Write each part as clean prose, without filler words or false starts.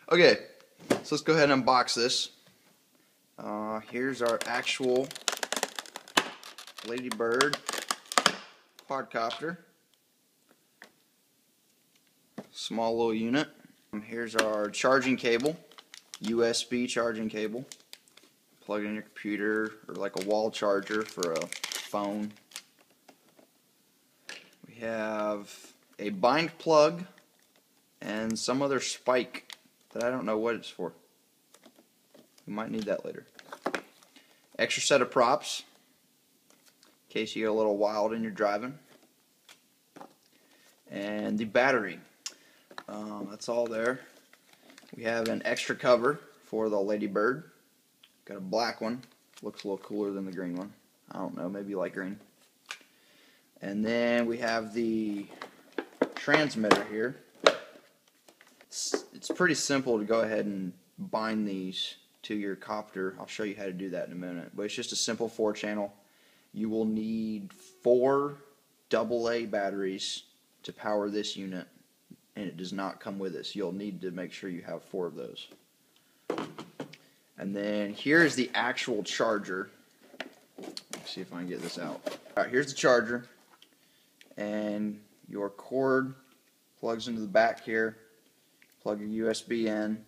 Okay, so let's go ahead and unbox this. Here's our actual Ladybird quadcopter. Small little unit. Here's our charging cable, USB charging cable. Plug it in your computer or like a wall charger for a phone. We have a bind plug and some other spike that I don't know what it's for. We might need that later. Extra set of props in case you get a little wild in your driving. And the battery. That's all there. We have an extra cover for the Ladybird. Got a black one. Looks a little cooler than the green one. I don't know, maybe light green. And then we have the transmitter here. It's pretty simple to go ahead and bind these to your copter. I'll show you how to do that in a minute. But it's just a simple 4-channel. You will need 4 AA batteries to power this unit, and it does not come with this. You'll need to make sure you have 4 of those. And then here's the actual charger. Let's see if I can get this out. Alright, here's the charger, and your cord plugs into the back here. Plug your USB in,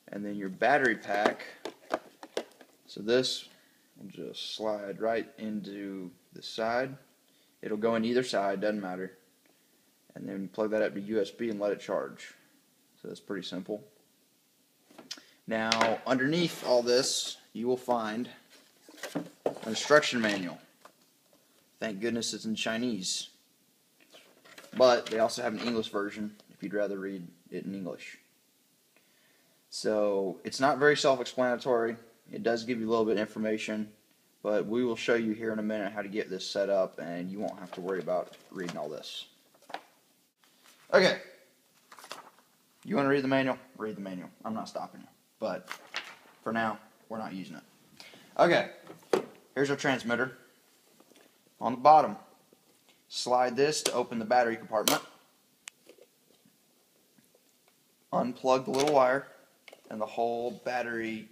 and then your battery pack. So this will just slide right into the side. It'll go in either side, doesn't matter. And then you plug that up to USB and let it charge. So that's pretty simple. Now, underneath all this, you will find an instruction manual. Thank goodness it's in Chinese. But they also have an English version if you'd rather read it in English. So it's not very self-explanatory. It does give you a little bit of information, but we will show you here in a minute how to get this set up, and you won't have to worry about reading all this. Okay, you want to read the manual? Read the manual. I'm not stopping you, but for now, we're not using it. Okay, here's our transmitter. On the bottom, slide this to open the battery compartment. Unplug the little wire, and the whole battery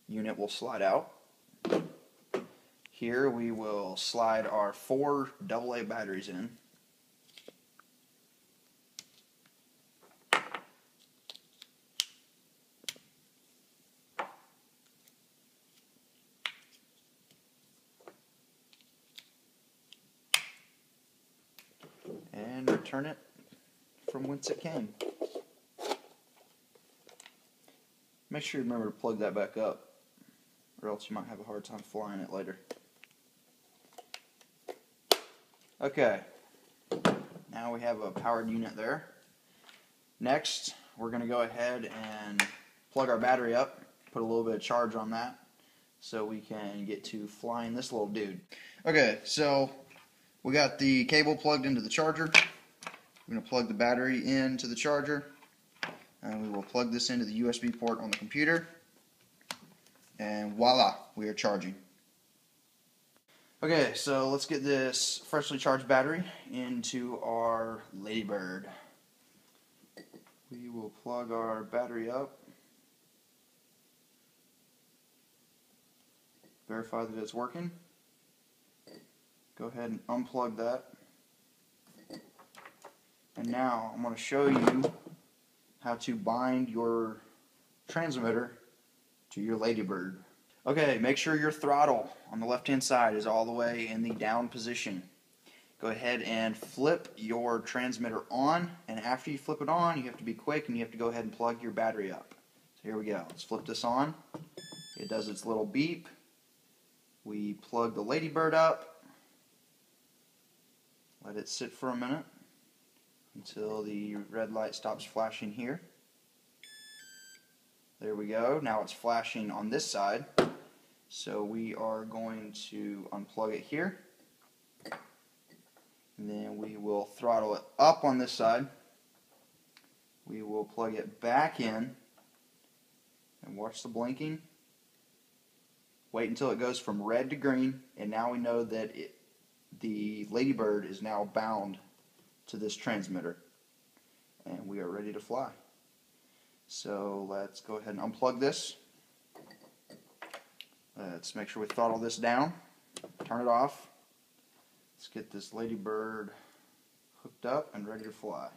unit will slide out. Here we will slide our 4 AA batteries in. And return it from whence it came. Make sure you remember to plug that back up, or else you might have a hard time flying it later. Okay, now we have a powered unit there. Next, we're going to go ahead and plug our battery up, put a little bit of charge on that, so we can get to flying this little dude. Okay, so we got the cable plugged into the charger. We're going to plug the battery into the charger, and we will plug this into the USB port on the computer, and voila, we are charging. Okay, so let's get this freshly charged battery into our Ladybird. We will plug our battery up, verify that it's working. Go ahead and unplug that. And now I'm going to show you how to bind your transmitter to your Ladybird. Okay, make sure your throttle on the left-hand side is all the way in the down position. Go ahead and flip your transmitter on, and after you flip it on, you have to be quick and you have to go ahead and plug your battery up. So here we go. Let's flip this on. It does its little beep. We plug the Ladybird up. Let it sit for a minute until the red light stops flashing here. There we go. Now it's flashing on this side. So we are going to unplug it here. And then we will throttle it up on this side. We will plug it back in and watch the blinking. Wait until it goes from red to green, and now we know that the Ladybird is now bound to this transmitter, and we are ready to fly. So let's go ahead and unplug this. Let's make sure we throttle this down. Turn it off. Let's get this Ladybird hooked up and ready to fly.